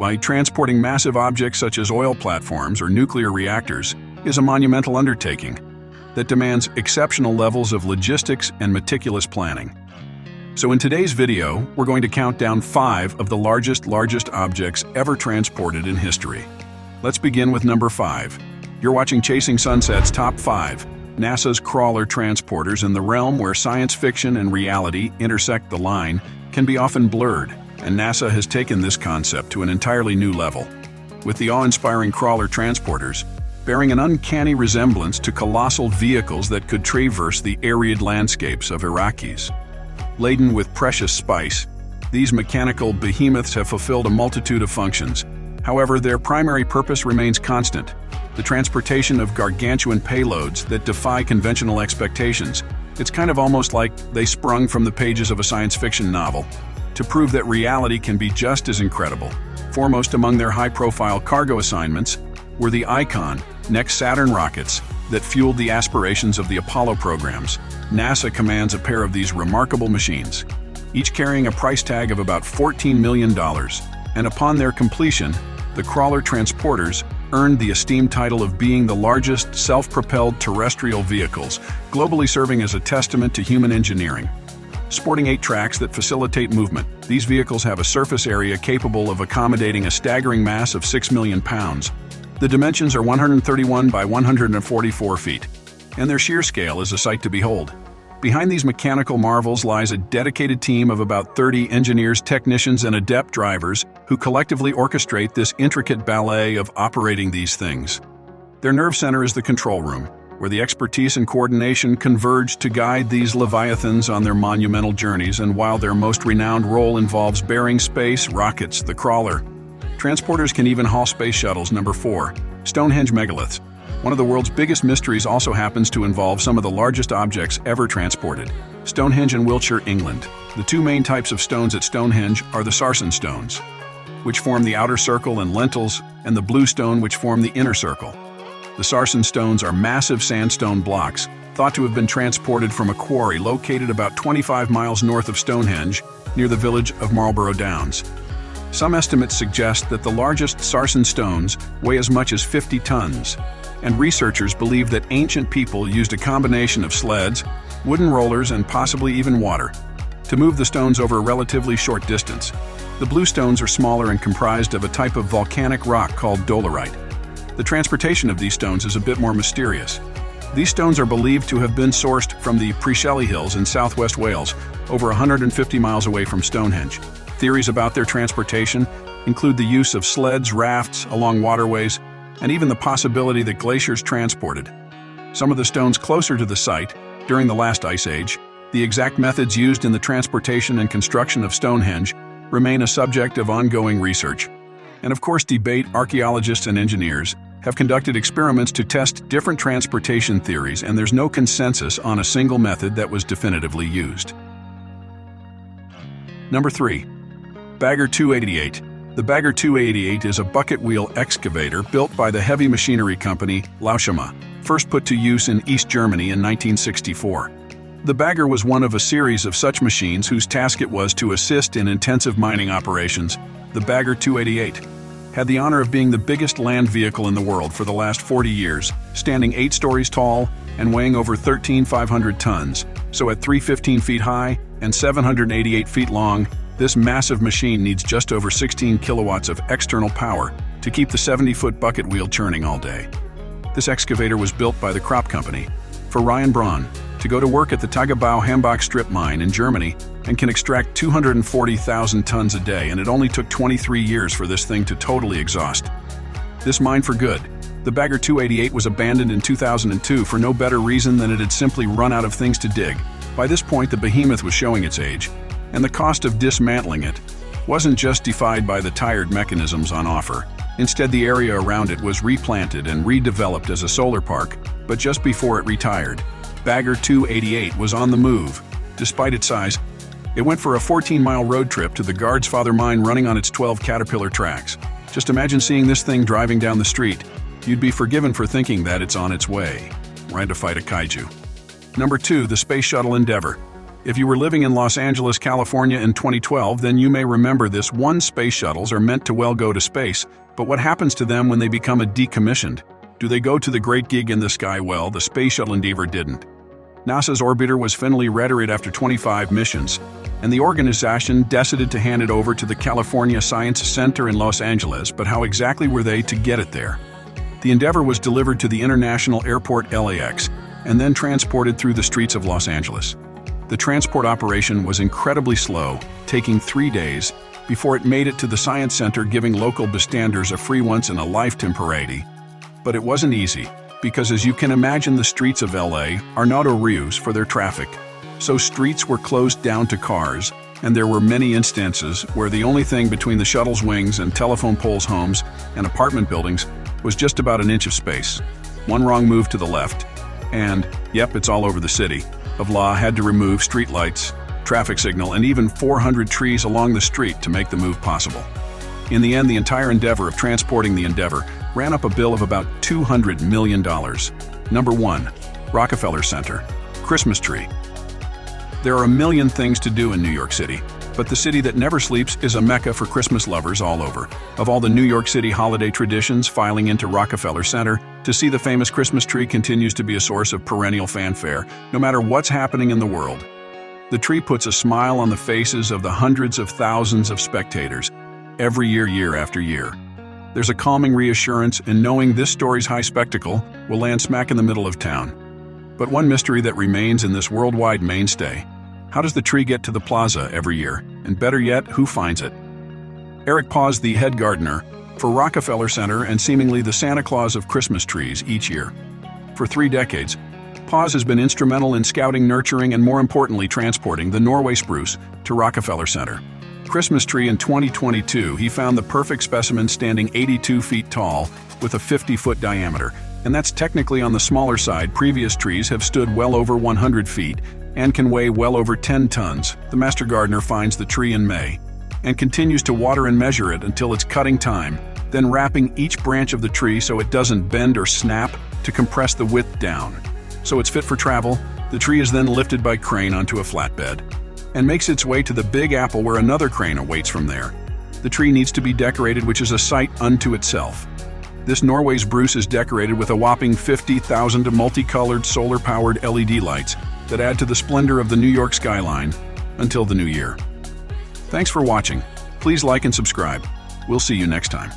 why transporting massive objects such as oil platforms or nuclear reactors is a monumental undertaking that demands exceptional levels of logistics and meticulous planning. So in today's video, we're going to count down 5 of the largest objects ever transported in history. Let's begin with number 5. You're watching Chasing Sunset's Top 5, NASA's crawler transporters. In the realm where science fiction and reality intersect, the line can be often blurred, and NASA has taken this concept to an entirely new level. With the awe-inspiring crawler transporters, bearing an uncanny resemblance to colossal vehicles that could traverse the arid landscapes of Iraqis. Laden with precious spice, these mechanical behemoths have fulfilled a multitude of functions. However, their primary purpose remains constant: the transportation of gargantuan payloads that defy conventional expectations. It's kind of almost like they sprung from the pages of a science fiction novel to prove that reality can be just as incredible. Foremost among their high-profile cargo assignments were the Icon, next Saturn rockets that fueled the aspirations of the Apollo programs. NASA commands a pair of these remarkable machines, each carrying a price tag of about $14 million, and upon their completion, the crawler transporters earned the esteemed title of being the largest self-propelled terrestrial vehicles, globally serving as a testament to human engineering. Sporting 8 tracks that facilitate movement, these vehicles have a surface area capable of accommodating a staggering mass of 6 million pounds. The dimensions are 131 by 144 feet, and their sheer scale is a sight to behold. Behind these mechanical marvels lies a dedicated team of about 30 engineers, technicians, and adept drivers who collectively orchestrate this intricate ballet of operating these things. Their nerve center is the control room, where the expertise and coordination converge to guide these leviathans on their monumental journeys. And while their most renowned role involves bearing space rockets, the crawler transporters can even haul space shuttles. Number 4. Stonehenge megaliths. One of the world's biggest mysteries also happens to involve some of the largest objects ever transported. Stonehenge in Wiltshire, England. The 2 main types of stones at Stonehenge are the sarsen stones, which form the outer circle and lentils, and the blue stone, which form the inner circle. The sarsen stones are massive sandstone blocks, thought to have been transported from a quarry located about 25 miles north of Stonehenge, near the village of Marlborough Downs. Some estimates suggest that the largest sarsen stones weigh as much as 50 tons, and researchers believe that ancient people used a combination of sleds, wooden rollers, and possibly even water to move the stones over a relatively short distance. The blue stones are smaller and comprised of a type of volcanic rock called dolerite. The transportation of these stones is a bit more mysterious. These stones are believed to have been sourced from the Preseli Hills in southwest Wales, over 150 miles away from Stonehenge. Theories about their transportation include the use of sleds, rafts along waterways, and even the possibility that glaciers transported some of the stones closer to the site during the last ice age. The exact methods used in the transportation and construction of Stonehenge remain a subject of ongoing research. And of course, debate. Archaeologists and engineers have conducted experiments to test different transportation theories, and there's no consensus on a single method that was definitively used. Number 3. Bagger 288. The Bagger 288 is a bucket wheel excavator built by the heavy machinery company Lauschema, first put to use in East Germany in 1964. The Bagger was one of a series of such machines whose task it was to assist in intensive mining operations. The Bagger 288 had the honor of being the biggest land vehicle in the world for the last 40 years, standing 8 stories tall and weighing over 13,500 tons. So at 315 feet high and 788 feet long, this massive machine needs just over 16 kilowatts of external power to keep the 70-foot bucket wheel churning all day. This excavator was built by the Crop Company for Ryan Braun to go to work at the Tagebau Hambach strip mine in Germany and can extract 240,000 tons a day, and it only took 23 years for this thing to totally exhaust this mine for good. The Bagger 288 was abandoned in 2002 for no better reason than it had simply run out of things to dig. By this point, the behemoth was showing its age, and the cost of dismantling it wasn't justified by the tired mechanisms on offer. Instead, the area around it was replanted and redeveloped as a solar park, but just before it retired, Bagger 288 was on the move. Despite its size, it went for a 14-mile road trip to the Guardsfather mine running on its 12 Caterpillar tracks. Just imagine seeing this thing driving down the street. You'd be forgiven for thinking that it's on its way, right, to fight a kaiju. Number 2, the Space Shuttle Endeavour. If you were living in Los Angeles, California in 2012, then you may remember this. Space shuttles are meant to go to space, but what happens to them when they become decommissioned? Do they go to the great gig in the sky? Well, the Space Shuttle Endeavour didn't. NASA's orbiter was finally retired after 25 missions, and the organization decided to hand it over to the California Science Center in Los Angeles. But how exactly were they to get it there? The Endeavour was delivered to the International Airport LAX and then transported through the streets of Los Angeles. The transport operation was incredibly slow, taking 3 days before it made it to the Science Center, giving local bystanders a free once-in-a-lifetime parade. But it wasn't easy, because as you can imagine, the streets of LA are not reused for their traffic. So streets were closed down to cars, and there were many instances where the only thing between the shuttle's wings and telephone poles, homes, and apartment buildings was just about an inch of space. One wrong move to the left, and, yep, it's all over the city. Of law had to remove streetlights, traffic signal, and even 400 trees along the street to make the move possible. In the end, the entire endeavor of transporting the Endeavour ran up a bill of about $200 million. Number 1. Rockefeller Center. Christmas tree. There are a million things to do in New York City, but the city that never sleeps is a mecca for Christmas lovers all over. Of all the New York City holiday traditions, filing into Rockefeller Center to see the famous Christmas tree continues to be a source of perennial fanfare, no matter what's happening in the world. The tree puts a smile on the faces of the hundreds of thousands of spectators every year, year after year. There's a calming reassurance in knowing this story's high spectacle will land smack in the middle of town. But one mystery that remains in this worldwide mainstay: how does the tree get to the plaza every year? And better yet, who finds it? Eric Paz, the head gardener for Rockefeller Center and seemingly the Santa Claus of Christmas trees each year. For 3 decades, Paz has been instrumental in scouting, nurturing, and more importantly, transporting the Norway spruce to Rockefeller Center. Christmas tree in 2022, he found the perfect specimen standing 82 feet tall with a 50-foot diameter, and that's technically on the smaller side. Previous trees have stood well over 100 feet and can weigh well over 10 tons. The master gardener finds the tree in May and continues to water and measure it until it's cutting time, then wrapping each branch of the tree so it doesn't bend or snap to compress the width down. So it's fit for travel. The tree is then lifted by crane onto a flatbed and makes its way to the Big Apple, where another crane awaits from there. The tree needs to be decorated, which is a sight unto itself. This Norway spruce is decorated with a whopping 50,000 multicolored solar-powered LED lights that add to the splendor of the New York skyline until the new year. Thanks for watching. Please like and subscribe. We'll see you next time.